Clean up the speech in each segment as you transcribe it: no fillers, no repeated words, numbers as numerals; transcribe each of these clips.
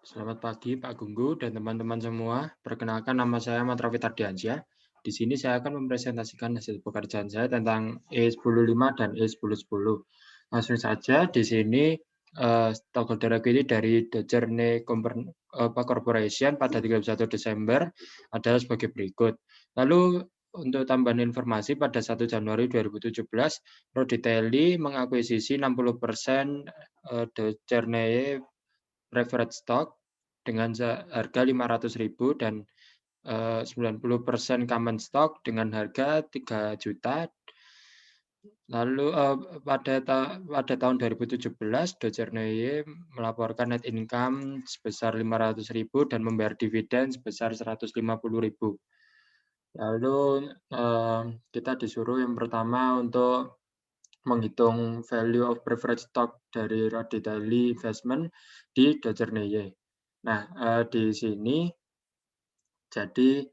Selamat pagi Pak Gunggu dan teman-teman semua. Perkenalkan nama saya Ahmad Raffi Tardiansyah. Di sini saya akan mempresentasikan hasil pekerjaan saya tentang E105 dan E1010. Langsung saja di sini stockholder equity dari The Journey Corporation pada 31 Desember adalah sebagai berikut. Lalu untuk tambahan informasi pada 1 Januari 2017, Roditelli mengakuisisi 60% The Journey preferred stock dengan harga 500.000 dan 90% common stock dengan harga 3 juta. Lalu pada tahun 2017, Dojarneye melaporkan net income sebesar 500.000 dan membayar dividen sebesar 150.000. Lalu kita disuruh yang pertama untuk menghitung value of preferred stock dari Roditelli Investment di Dojarneye. Nah, di sini jadi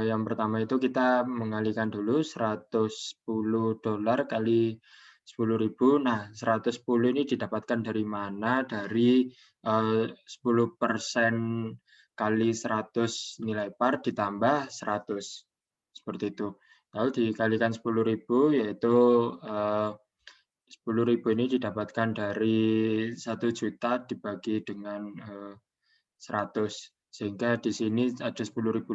yang pertama itu kita mengalihkan dulu $110 kali 10.000. Nah, 110 ini didapatkan dari mana? Dari 10% kali 100 nilai par ditambah 100. Seperti itu. Lalu dikalikan 10.000 yaitu 10.000 ini didapatkan dari 1 juta dibagi dengan 100. Sehingga di sini ada 10.000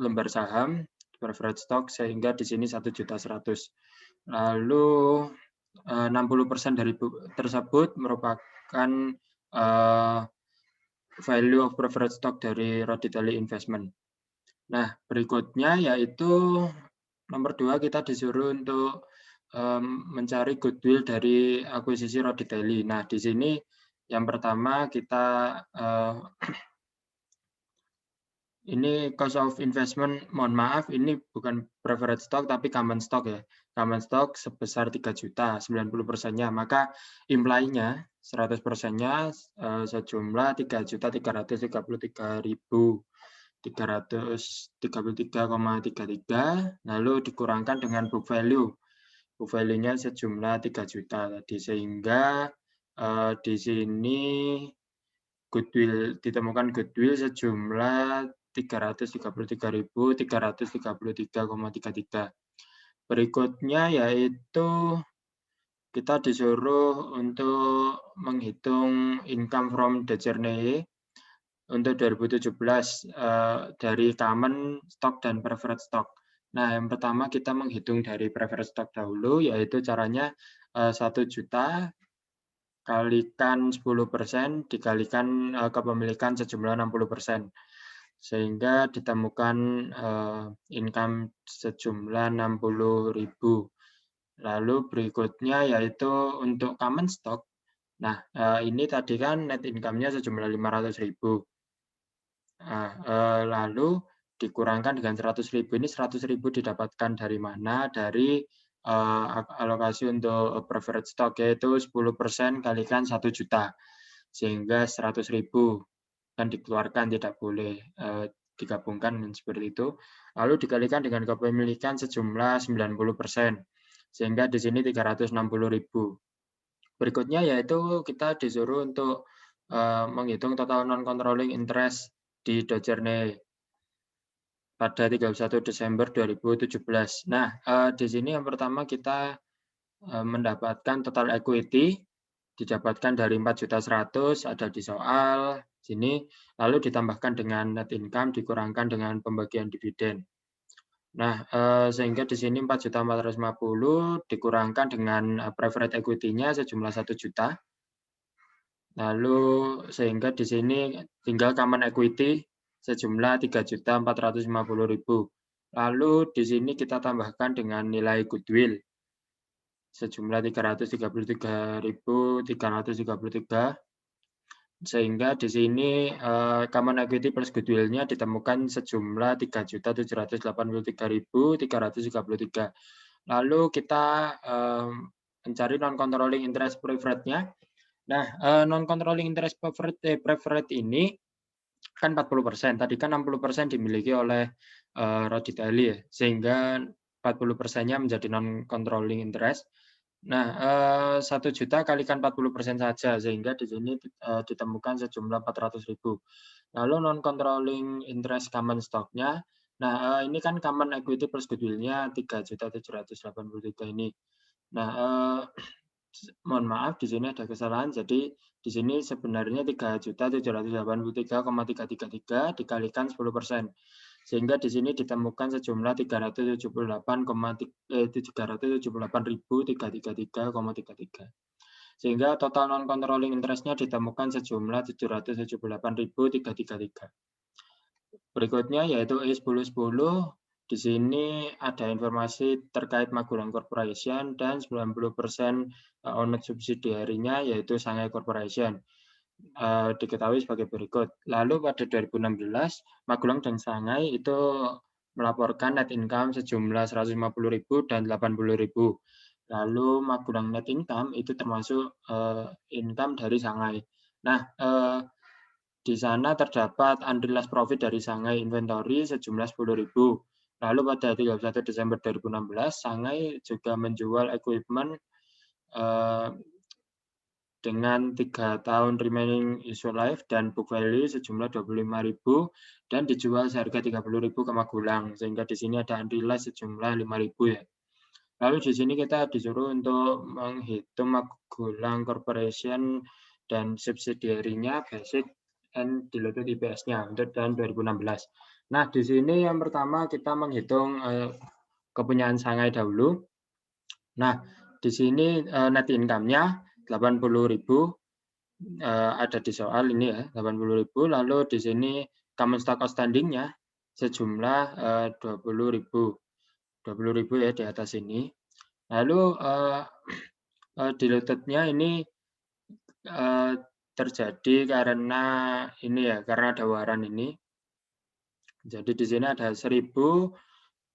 lembar saham preferred stock, sehingga di sini 1.100.000. Lalu 60% dari tersebut merupakan value of preferred stock dari Roditelli Investment. Nah, berikutnya yaitu nomor 2 kita disuruh untuk mencari goodwill dari akuisisi Roditelli. Nah, di sini yang pertama kita ini cost of investment, mohon maaf, ini bukan preferred stock tapi common stock ya. Common stock sebesar 3 juta, 90%-nya. Maka imply-nya 100%-nya sejumlah 3.333.333,33, lalu dikurangkan dengan book value. Book value-nya sejumlah 3 juta tadi, sehingga di sini ditemukan goodwill sejumlah 333.333,33. Berikutnya yaitu kita disuruh untuk menghitung income from the journey untuk 2017 dari common stock dan preferred stock. Nah, yang pertama kita menghitung dari preferred stock dahulu, yaitu caranya 1 juta kalikan 10% dikalikan kepemilikan sejumlah 60%. Sehingga ditemukan income sejumlah 60.000. Lalu berikutnya yaitu untuk common stock. Nah, ini tadi kan net income-nya sejumlah 500.000. Nah, lalu dikurangkan dengan 100.000. Ini 100.000 didapatkan dari mana? Dari alokasi untuk preferred stock, yaitu 10% kalikan 1 juta. Sehingga 100.000 kan dikeluarkan, tidak boleh digabungkan seperti itu. Lalu dikalikan dengan kepemilikan sejumlah 90%. Sehingga di sini 360.000. Berikutnya yaitu kita disuruh untuk menghitung total non-controlling interest di Dojarney pada 31 Desember 2017. Nah, di sini yang pertama kita mendapatkan total equity didapatkan dari 4.100.000, ada di soal sini, lalu ditambahkan dengan net income dikurangkan dengan pembagian dividen. Nah, sehingga di sini 4.450.000 dikurangkan dengan preferred equity-nya sejumlah 1 juta. Lalu sehingga di sini tinggal common equity sejumlah 3.450.000. Lalu di sini kita tambahkan dengan nilai goodwill sejumlah 333.333, sehingga di sini common equity plus goodwill-nya ditemukan sejumlah 3.783.333. Lalu kita mencari non-controlling interest preferred-nya. Nah, non-controlling interest preferred ini kan 40%, tadi kan 60% dimiliki oleh Roditelli ya, sehingga 40%-nya menjadi non-controlling interest. Nah, 1 juta kalikan 40% saja, sehingga di sini ditemukan sejumlah 400.000. Lalu non controlling interest common stock-nya, nah, ini kan common equity plus goodwill-nya 3.783 ini. Nah, mohon maaf di sini ada kesalahan, jadi di sini sebenarnya 3.783,333 dikalikan 10%. Sehingga di sini ditemukan sejumlah 378.333,333. Sehingga total non controlling interest-nya ditemukan sejumlah 778.333. Berikutnya yaitu E1010. Di sini ada informasi terkait Magelang Corporation dan 90% owned subsidiary-nya yaitu Shanghai Corporation. Diketahui sebagai berikut. Lalu pada 2016, Magelang dan Shanghai itu melaporkan net income sejumlah 150.000 dan 80.000. Lalu Magelang net income itu termasuk income dari Shanghai. Nah, di sana terdapat unrealized profit dari Shanghai inventory sejumlah 10.000. Lalu pada 31 Desember 2016, Shanghai juga menjual equipment dengan 3 tahun remaining useful life dan book value sejumlah 25.000 dan dijual seharga 30.000 ke Magelang, sehingga di sini ada unrealized sejumlah 5.000 ya. Lalu di sini kita disuruh untuk menghitung Magelang Corporation dan subsidiary-nya basic and diluted EPS-nya untuk tahun 2016. Nah, di sini yang pertama kita menghitung kepunyaan Shanghai dahulu. Nah, di sini net income-nya 80.000 ada di soal ini ya, 80.000. Lalu di sini common stock outstanding-nya sejumlah 20.000. 20.000 ya di atas ini. Lalu diluted-nya ini terjadi karena ini ya, karena ada waran ini. Jadi di sini ada 1.000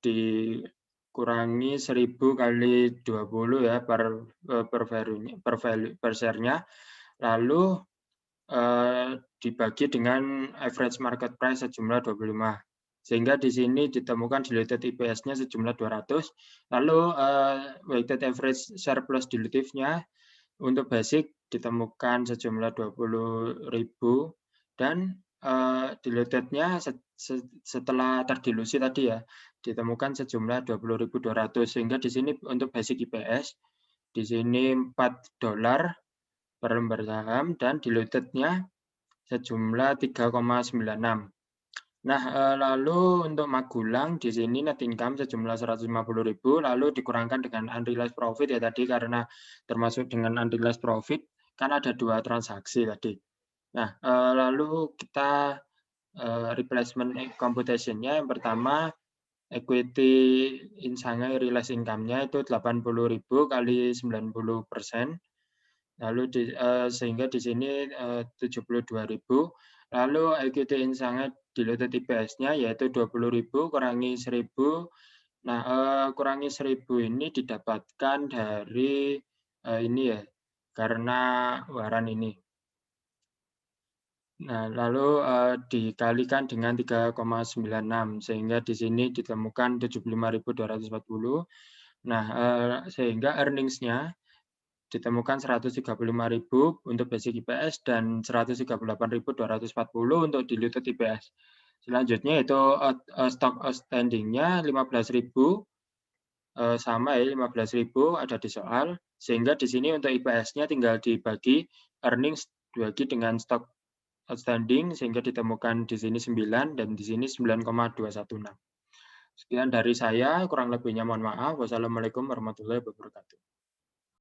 dikurangi 1.000 kali 20 ya per share-nya. Lalu dibagi dengan average market price sejumlah 25. Sehingga di sini ditemukan diluted EPS-nya sejumlah 200. Lalu weighted average surplus dilutive-nya untuk basic ditemukan sejumlah 20.000 dan diluted-nya setelah terdilusi tadi ya ditemukan sejumlah 20.200, sehingga di sini untuk basic EPS di sini $4 per lembar saham dan diluted-nya sejumlah 3,96. Nah, lalu untuk Magelang di sini net income sejumlah 150.000, lalu dikurangkan dengan unrealized profit ya tadi, karena termasuk dengan unrealized profit kan ada 2 transaksi tadi. Nah, lalu kita replacement computation-nya yang pertama equity in Shanghai realized income-nya itu 80.000 kali 90%. Lalu sehingga di sini 72.000. Lalu equity in Shanghai diluted EPS-nya yaitu 20.000 kurangi 1.000. Nah, kurangi 1.000 ini didapatkan dari ini ya, karena waran ini. Nah, lalu dikalikan dengan 3,96 sehingga di sini ditemukan 75.240. Nah, sehingga earnings-nya ditemukan 135.000 untuk basic EPS dan 138.240 untuk diluted EPS. Selanjutnya itu stock outstanding-nya 15.000 sama ya, 15.000 ada di soal, sehingga di sini untuk EPS-nya tinggal dibagi earnings dibagi dengan stock outstanding sehingga ditemukan di sini 9 dan di sini 9,216. Sekian dari saya, kurang lebihnya mohon maaf. Wassalamualaikum warahmatullahi wabarakatuh.